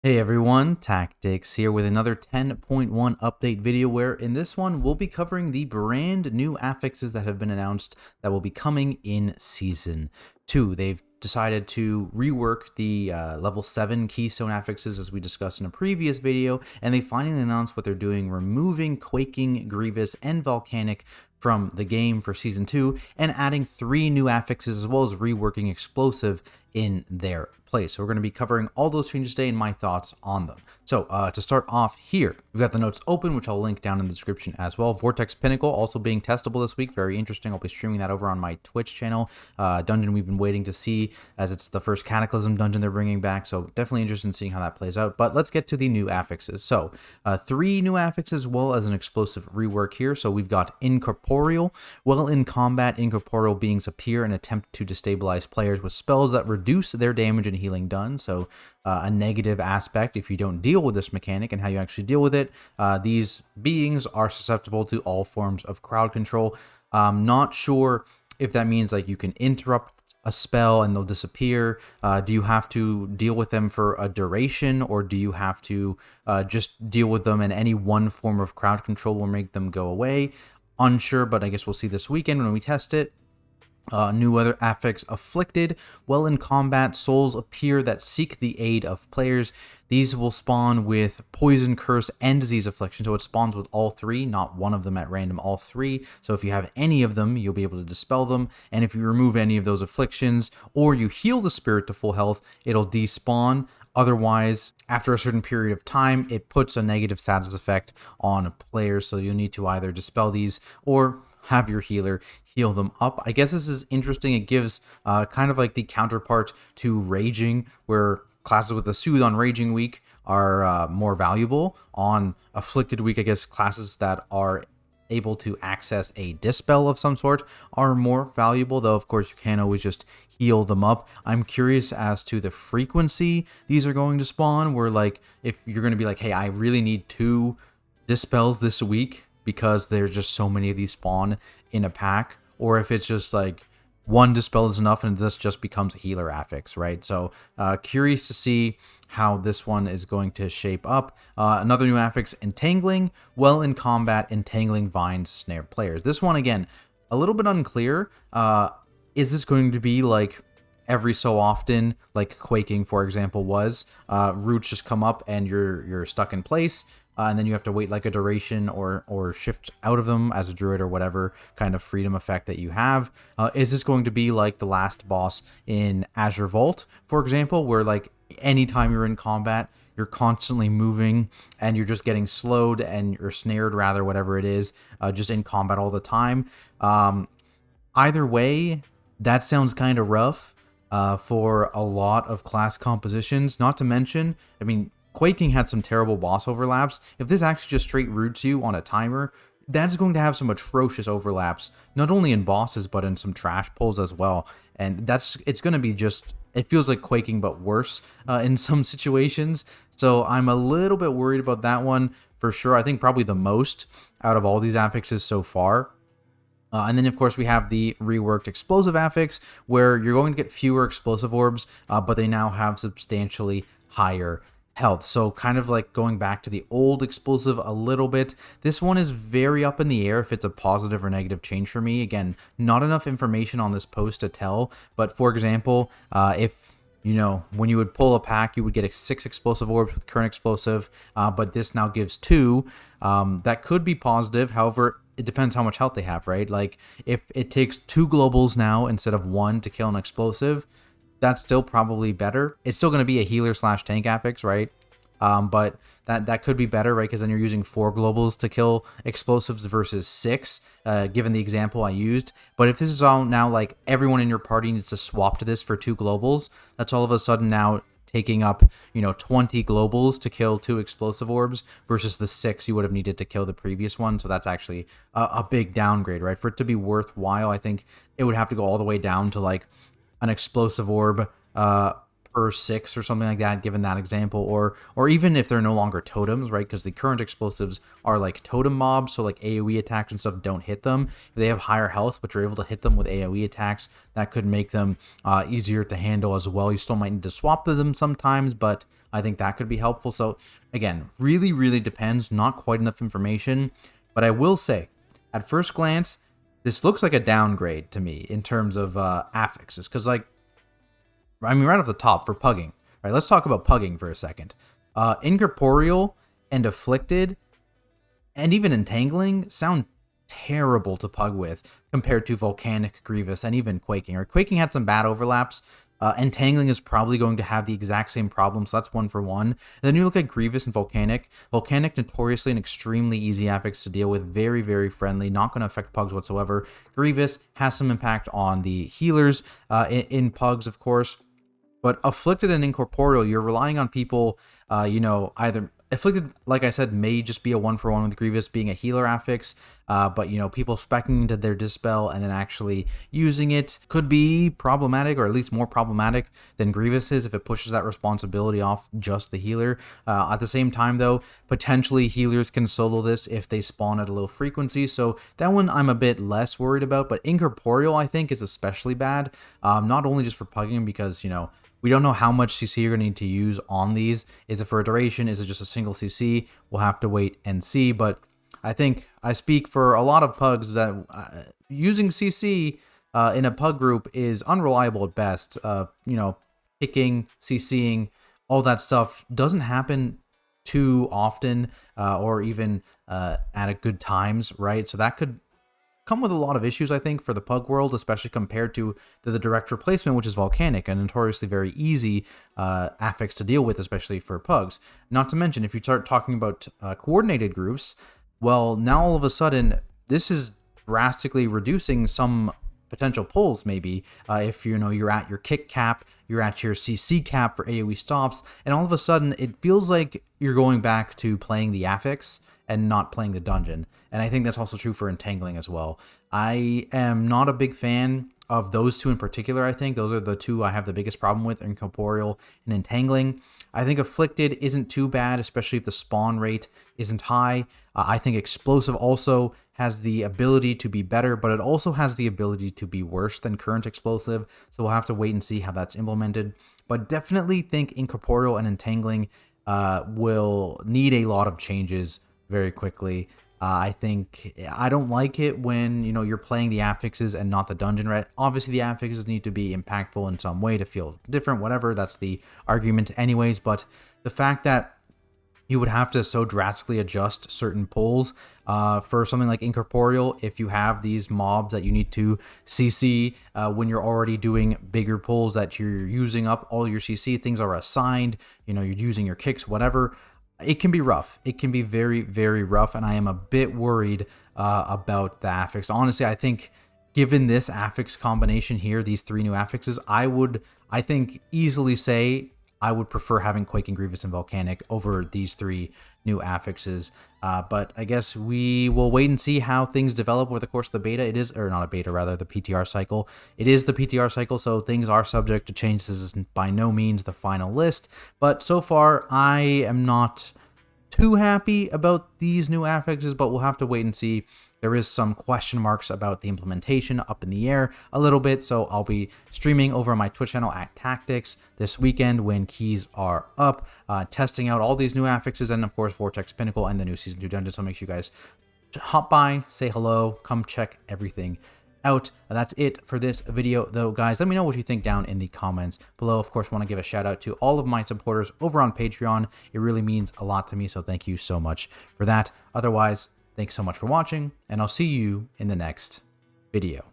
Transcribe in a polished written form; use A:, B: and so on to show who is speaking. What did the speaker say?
A: Hey everyone, Tactics here with another 10.1 update video where in this one we'll be covering the brand new affixes that have been announced that will be coming in Season 2. They've decided to rework the level 7 keystone affixes as we discussed in a previous video, and they finally announced what they're doing, removing Quaking, Grievous, and Volcanic from the game for Season 2 and adding 3 new affixes as well as reworking Explosive in their place. So we're going to be covering all those changes today and my thoughts on them. So to start off here, we've got the notes open, which I'll link down in the description as well. Vortex Pinnacle also being testable this week. Very interesting. I'll be streaming that over on my Twitch channel. Dungeon we've been waiting to see as it's the first Cataclysm dungeon they're bringing back. So definitely interested in seeing how that plays out. But let's get to the new affixes. So 3 new affixes as well as an explosive rework here. So we've got Incorporeal. While in combat, incorporeal beings appear and attempt to destabilize players with spells that reduce their damage and healing done. So a negative aspect if you don't deal with this mechanic, and how you actually deal with it. These beings are susceptible to all forms of crowd control. Not sure if that means like you can interrupt a spell and they'll disappear. Do you have to deal with them for a duration, or do you have to just deal with them and any one form of crowd control will make them go away? Unsure, but I guess we'll see this weekend when we test it. New other affix, Afflicted. While in combat, souls appear that seek the aid of players. These will spawn with Poison, Curse, and Disease Affliction. So it spawns with all 3, not one of them at random, all 3. So if you have any of them, you'll be able to dispel them. And if you remove any of those afflictions, or you heal the spirit to full health, it'll despawn. Otherwise, after a certain period of time, it puts a negative status effect on players. So you'll need to either dispel these or have your healer heal them up. I guess this is interesting. It gives kind of like the counterpart to Raging, where classes with a Soothe on Raging week are more valuable. On Afflicted week, I guess classes that are able to access a dispel of some sort are more valuable, though of course you can't always just heal them up. I'm curious as to the frequency these are going to spawn, where like if you're going to be like, hey, I really need 2 dispels this week because there's just so many of these spawn in a pack, or if it's just like 1 dispel is enough and this just becomes a healer affix, right? So curious to see how this one is going to shape up. Another new affix, Entangling. Well in combat, Entangling Vines snare players. This one, again, a little bit unclear. Is this going to be like every so often, like Quaking, for example, was? Roots just come up and you're stuck in place. And then you have to wait like a duration or shift out of them as a druid or whatever kind of freedom effect that you have. Is this going to be like the last boss in Azure Vault, for example, where like anytime you're in combat, you're constantly moving and you're just getting slowed and you're snared, rather, whatever it is, just in combat all the time? Either way, that sounds kind of rough for a lot of class compositions. Not to mention, I mean, Quaking had some terrible boss overlaps. If this actually just straight roots you on a timer, that's going to have some atrocious overlaps, not only in bosses, but in some trash pulls as well. And it's going to be just, it feels like Quaking, but worse in some situations. So I'm a little bit worried about that one for sure. I think probably the most out of all these affixes so far. And then, of course, we have the reworked explosive affix, where you're going to get fewer explosive orbs, but they now have substantially higher health. So kind of like going back to the old explosive a little bit. This one is very up in the air if it's a positive or negative change for me. Again, not enough information on this post to tell, but for example, if you know, when you would pull a pack, you would get 6 explosive orbs with current explosive, but this now gives 2. That could be positive. However, it depends how much health they have, right? Like if it takes 2 globals now instead of 1 to kill an explosive, that's still probably better. It's still going to be a healer / tank affix, right? But that could be better, right? Because then you're using 4 globals to kill explosives versus 6, given the example I used. But if this is all now like everyone in your party needs to swap to this for 2 globals, that's all of a sudden now taking up, 20 globals to kill 2 explosive orbs versus the 6 you would have needed to kill the previous one. So that's actually a big downgrade, right? For it to be worthwhile, I think it would have to go all the way down to like an explosive orb per 6 or something like that, given that example, or even if they're no longer totems, right? Because the current explosives are like totem mobs, so like AoE attacks and stuff don't hit them. If they have higher health, but you're able to hit them with AoE attacks, that could make them easier to handle as well. You still might need to swap them sometimes, but I think that could be helpful. So again, really, really depends. Not quite enough information. But I will say, at first glance, this looks like a downgrade to me in terms of affixes. Because, like, I mean, right off the top for Pugging. Right, let's talk about Pugging for a second. Incorporeal and Afflicted and even Entangling sound terrible to pug with compared to Volcanic, Grievous, and even Quaking. Or Quaking had some bad overlaps. Entangling is probably going to have the exact same problem, so that's 1 for 1. And then you look at Grievous and Volcanic. Volcanic, notoriously an extremely easy affix to deal with, very, very friendly, not going to affect pugs whatsoever. Grievous has some impact on the healers in pugs, of course. But Afflicted and Incorporeal, you're relying on people, either... Afflicted, like I said, may just be a 1 for 1 with Grievous being a healer affix, but, people speccing into their Dispel and then actually using it could be problematic, or at least more problematic than Grievous is if it pushes that responsibility off just the healer. At the same time, though, potentially healers can solo this if they spawn at a low frequency, so that one I'm a bit less worried about, but Incorporeal, I think, is especially bad, not only just for Pugging, because, we don't know how much CC you're going to need to use on these. Is it for a duration? Is it just a single CC? We'll have to wait and see. But I think I speak for a lot of pugs that using CC in a pug group is unreliable at best. Picking, CCing, all that stuff doesn't happen too often or even at good times, right? So that could come with a lot of issues, I think, for the pug world, especially compared to the direct replacement, which is Volcanic, a notoriously very easy affix to deal with, especially for pugs. Not to mention, if you start talking about coordinated groups, well, now all of a sudden, this is drastically reducing some potential pulls, maybe, if you're at your kick cap, you're at your CC cap for AoE stops, and all of a sudden, it feels like you're going back to playing the affix and not playing the dungeon. And I think that's also true for Entangling as well. I am not a big fan of those two in particular. I think those are the two I have the biggest problem with, Incorporeal and Entangling. I think Afflicted isn't too bad, especially if the spawn rate isn't high. I think Explosive also has the ability to be better, but it also has the ability to be worse than current Explosive, so we'll have to wait and see how that's implemented. But definitely think Incorporeal and Entangling will need a lot of changes very quickly. I don't like it when, you're playing the affixes and not the dungeon, right? Obviously, the affixes need to be impactful in some way to feel different, whatever. That's the argument anyways. But the fact that you would have to so drastically adjust certain pulls for something like Incorporeal, if you have these mobs that you need to CC when you're already doing bigger pulls that you're using up all your CC, things are assigned, you're using your kicks, whatever. It can be rough. It can be very, very rough, and I am a bit worried about the affix. Honestly, I think given this affix combination here, these 3 new affixes, I think easily say I would prefer having Quaking, Grievous, and Volcanic over these 3 new affixes. But I guess we will wait and see how things develop over the course of the beta. It is, or not a beta, rather, the PTR cycle. It is the PTR cycle, so things are subject to change. This is by no means the final list. But so far, I am not too happy about these new affixes, but we'll have to wait and see. There is some question marks about the implementation up in the air a little bit, so I'll be streaming over on my Twitch channel at Tactics this weekend when keys are up, testing out all these new affixes, and of course Vortex Pinnacle and the new Season 2 dungeon, so make sure you guys hop by, say hello, come check everything out. That's it for this video though, guys. Let me know what you think down in the comments below. Of course, want to give a shout out to all of my supporters over on Patreon. It really means a lot to me, so thank you so much for that. Otherwise, thanks so much for watching, and I'll see you in the next video.